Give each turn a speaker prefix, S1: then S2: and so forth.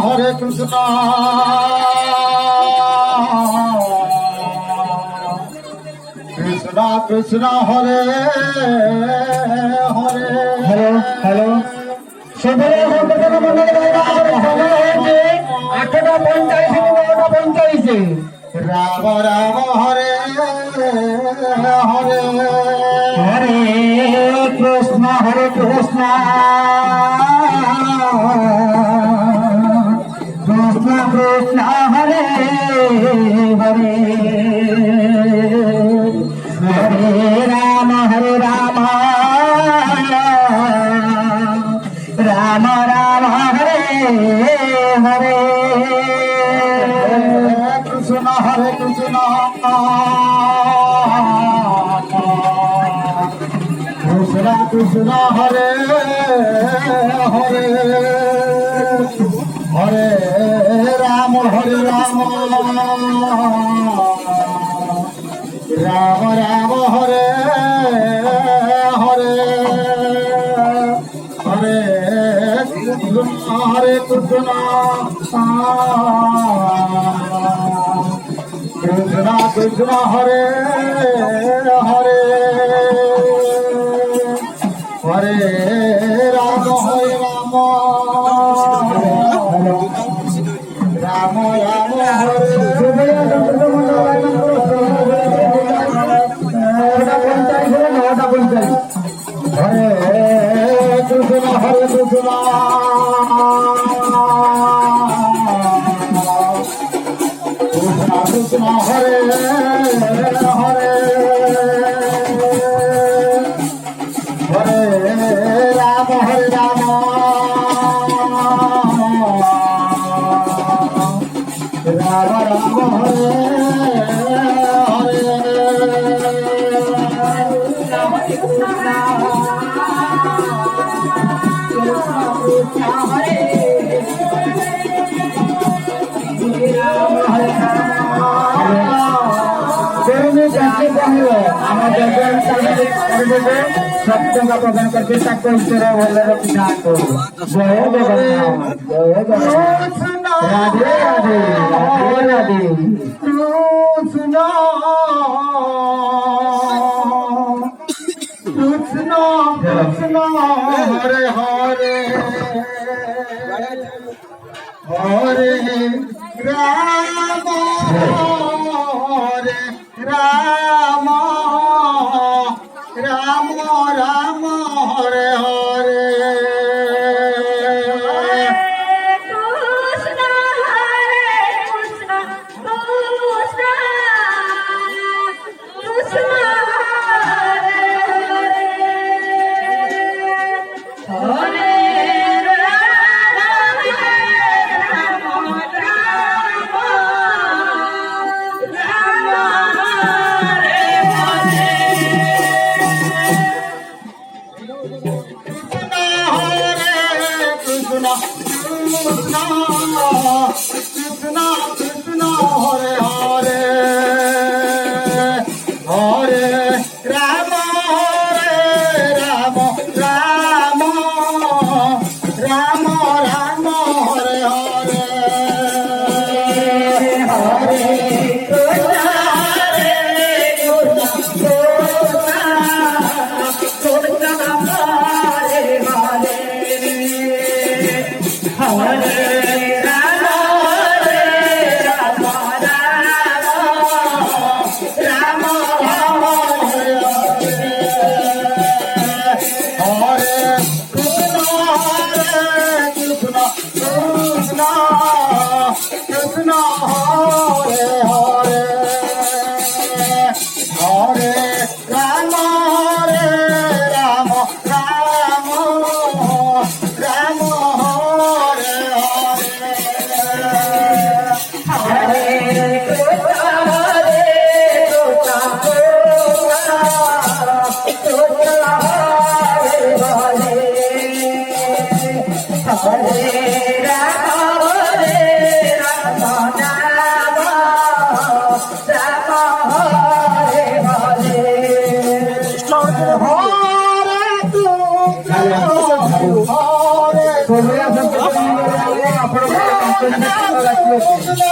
S1: হরে Krishna Krishna Krishna Hare Hare.
S2: Hello hello, আটটা 45
S1: রাম রাম হরে হরে
S2: হরে কৃষ্ণ কৃষ্ণ কৃষ্ণ হরে হরে হরে রাম রাম রাম হরে হরে
S1: কৃষ্ণ হরে কৃষ্ণ কৃষ্ণ কৃষ্ণ হরে হরে হরে রাম হরে রাম রাম রাম হরে হরে হরে কৃষ্ণ হরে কৃষ্ণ কৃষ্ণ কৃষ্ণ হরে হরে হরে রাম হরে রাম রাম রাম হরে হরে কৃষ্ণ হরে কৃষ্ণ কৃষ্ণ হরে হরে হরে রাম হরে রাম রাম রাম হরে
S2: সপ্তমা প্রদান করতে তাকে ঈশ্বর বলে জয় জগন্নাথ জয় জগন্নাথ রাধে রাধে রাধে রাধে
S1: কৃষ্ণ কৃষ্ণ কৃষ্ণ হরে হরে হরে রাম হরে Ram Ram Ram Hare Hare Krishna Krishna Krishna Hare Hare Hare Ram Ram Ram Ram Ram Hare Hare Hare Krishna Hare Hare Hare Ram Ram Ram Ram Hare Hare
S2: Hare Rama, Rama Krishna